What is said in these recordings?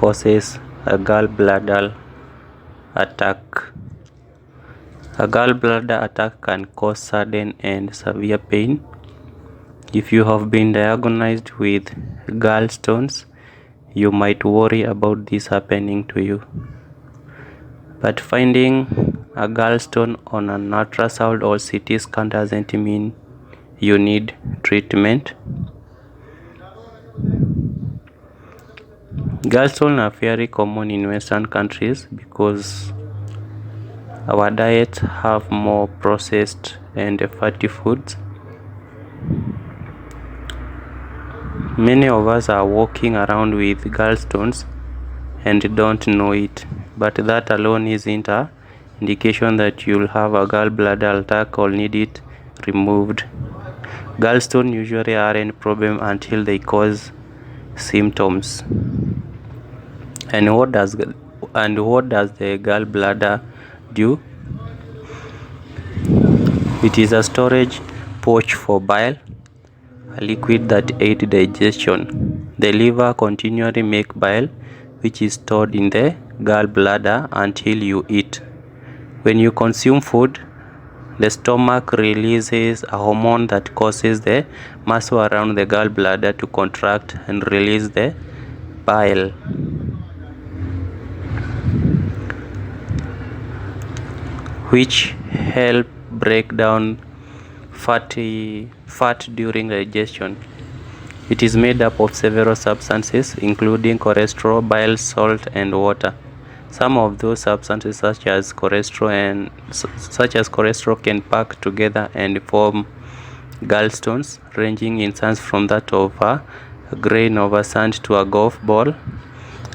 possess a gallbladder attack. A gallbladder attack can cause sudden and severe pain. If you have been diagnosed with gallstones, you might worry about this happening to you. But finding a gallstone on an ultrasound or CT scan doesn't mean you need treatment. Gallstones are very common in Western countries because our diets have more processed and fatty foods. Many of us are walking around with gallstones and don't know it, but that alone isn't an indication that you'll have a gallbladder attack or need it removed. Gallstones usually aren't a problem until they cause symptoms. And what does the gallbladder do? It is a storage pouch for bile, a liquid that aids digestion. The liver continually makes bile, which is stored in the gallbladder until you eat. When you consume food, the stomach releases a hormone that causes the muscle around the gallbladder to contract and release the bile. Which help break down fat during digestion. It is made up of several substances, including cholesterol, bile, salt, and water. Some of those substances, such as cholesterol, can pack together and form gallstones, ranging in size from that of a grain of sand to a golf ball.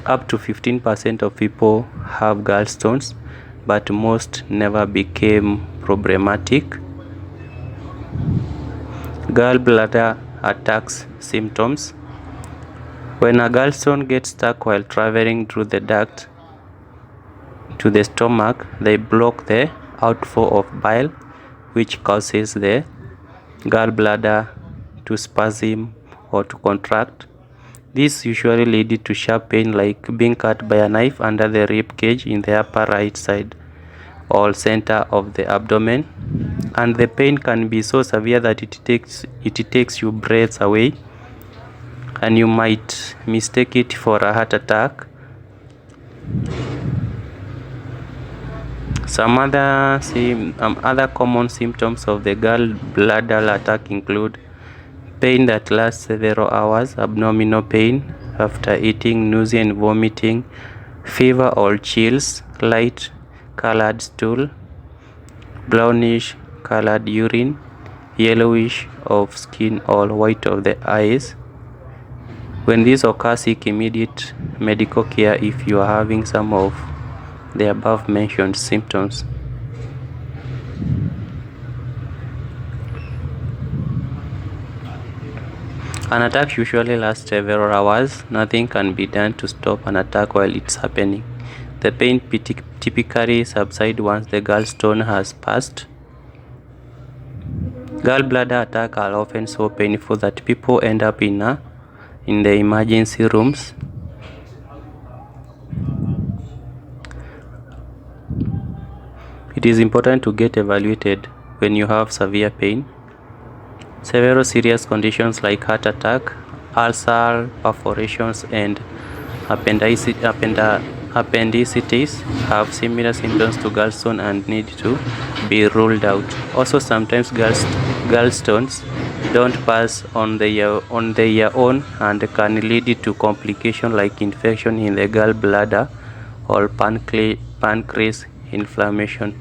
Up to 15% of people have gallstones, but most never became problematic. Gallbladder attacks symptoms. When a gallstone gets stuck while traveling through the duct to the stomach, they block the outflow of bile, which causes the gallbladder to spasm or to contract. This usually leads to sharp pain, like being cut by a knife under the rib cage in the upper right side or center of the abdomen, and the pain can be so severe that it takes your breath away, and you might mistake it for a heart attack. Some other common symptoms of the gallbladder attack include pain that lasts several hours, abdominal pain after eating, nausea and vomiting, fever or chills, light colored stool, brownish colored urine, yellowish of skin or white of the eyes. When this occurs, seek immediate medical care if you are having some of the above mentioned symptoms. An attack usually lasts several hours. Nothing can be done to stop an attack while it's happening. The pain typically subsides once the gallstone has passed. Gallbladder attacks are often so painful that people end up in the emergency rooms. It is important to get evaluated when you have severe pain. Several serious conditions like heart attack, ulcer, perforations, and appendicitis have similar symptoms to gallstone and need to be ruled out. Also, sometimes gallstones don't pass on their own and can lead to complications like infection in the gallbladder or pancreas inflammation.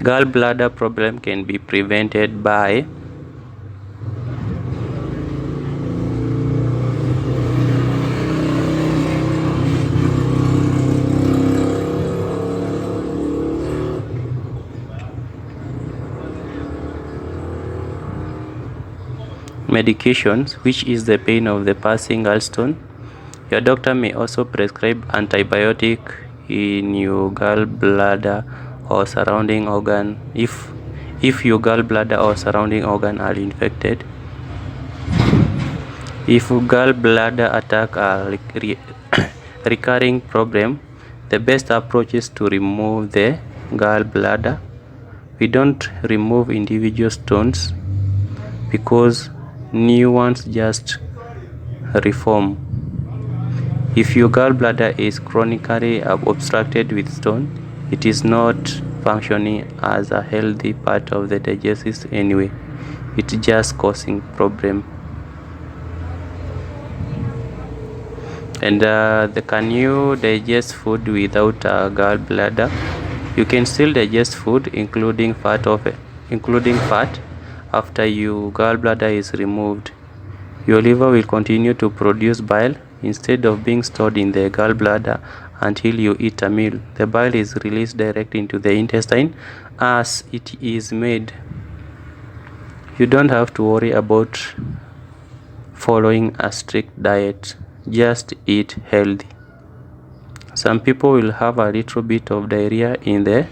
Gallbladder problem can be prevented by medications, which is the pain of the passing gallstone. Your doctor may also prescribe antibiotic in your gallbladder or surrounding organ if your gallbladder or surrounding organ are infected. If gallbladder attack are recurring problem, the best approach is to remove the gallbladder. We don't remove individual stones because new ones just reform. If your gallbladder is chronically obstructed with stone, it is not functioning as a healthy part of the digestive system anyway. It's just causing problem. And can you digest food without a gallbladder? You can still digest food, including fat after your gallbladder is removed. Your liver will continue to produce bile instead of being stored in the gallbladder until you eat a meal. The bile is released directly into the intestine as it is made. You don't have to worry about following a strict diet. Just eat healthy. Some people will have a little bit of diarrhea in the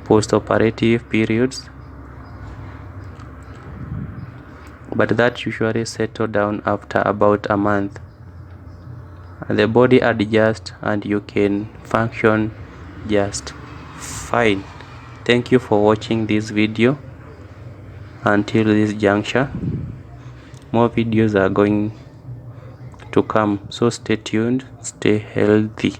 post-operative periods, but that usually settles down after about a month. The body adjusts and you can function just fine. Thank you for watching this video until this juncture. More videos are going to come, so stay tuned, stay healthy.